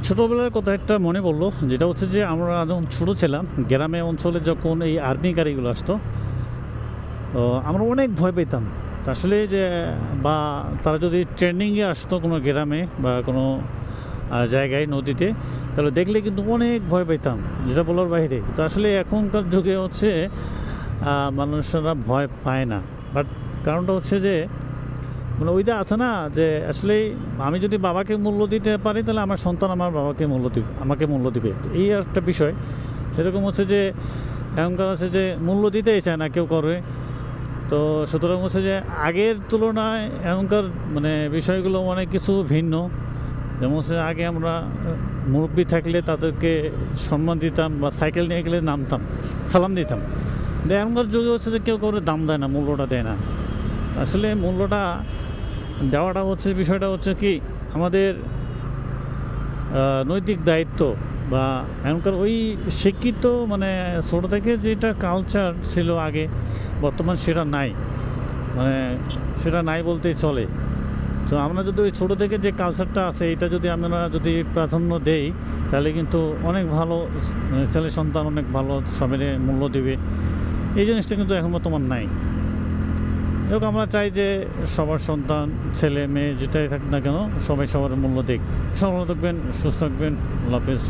ছোটোবেলার কথা একটা মনে পড়লো, যেটা হচ্ছে যে আমরা যখন ছোটো ছিলাম গ্রামে অঞ্চলে যখন এই আর্মি গাড়িগুলো আসতো, তো আমরা অনেক ভয় পেতাম। তা আসলে যে বা তারা যদি ট্রেনিংয়ে আসতো কোনো গ্রামে বা কোনো জায়গায় নদীতে, তাহলে দেখলে কিন্তু অনেক ভয় পেতাম, যেটা বলার বাইরে। তো আসলে এখনকার যুগে হচ্ছে মানুষরা ভয় পায় না। বাট কারণটা হচ্ছে যে মানে ওইটা আছে না, যে আসলে আমি যদি বাবাকে মূল্য দিতে পারি, তাহলে আমার সন্তান আমার বাবাকে মূল্য দিবে, আমাকে মূল্য দিবে। এই একটা বিষয়। সেরকম হচ্ছে যে এখনকার আছে যে মূল্য দিতেই চায় না কেউ করে। তো সুতরাং হচ্ছে যে আগের তুলনায় এখনকার মানে বিষয়গুলো অনেক কিছু ভিন্ন। যেমন হচ্ছে আগে আমরা মুরব্বি থাকলে তাদেরকে সম্মান দিতাম, বা সাইকেল নিয়ে গেলে নামতাম, সালাম দিতাম। কিন্তু এখনকার যুগে হচ্ছে যে কেউ করে দাম দেয় না, মূল্যটা দেয় না। আসলে মূল্যটা দেওয়াটা হচ্ছে, বিষয়টা হচ্ছে কি আমাদের নৈতিক দায়িত্ব। বা এখনকার ওই শিক্ষিত মানে ছোটো থেকে যেটা কালচার ছিল আগে, বর্তমান সেটা নাই, মানে সেটা নাই বলতেই চলে। তো আমরা যদি ওই ছোটো থেকে যে কালচারটা আছে, এটা যদি আমরা যদি প্রাধান্য দেই, তাহলে কিন্তু অনেক ভালো, মানে ছেলে সন্তান অনেক ভালো সবাই মূল্য দেবে। এই জিনিসটা কিন্তু এখন বর্তমান নাই। এবং আমরা চাই যে সবার সন্তান, ছেলে মেয়ে যেটাই থাক না কেন, সবাই সবার মূল্য দিক। সবাই ভালো থাকবেন, সুস্থ থাকবেন। আল্লাহ হাফেজ।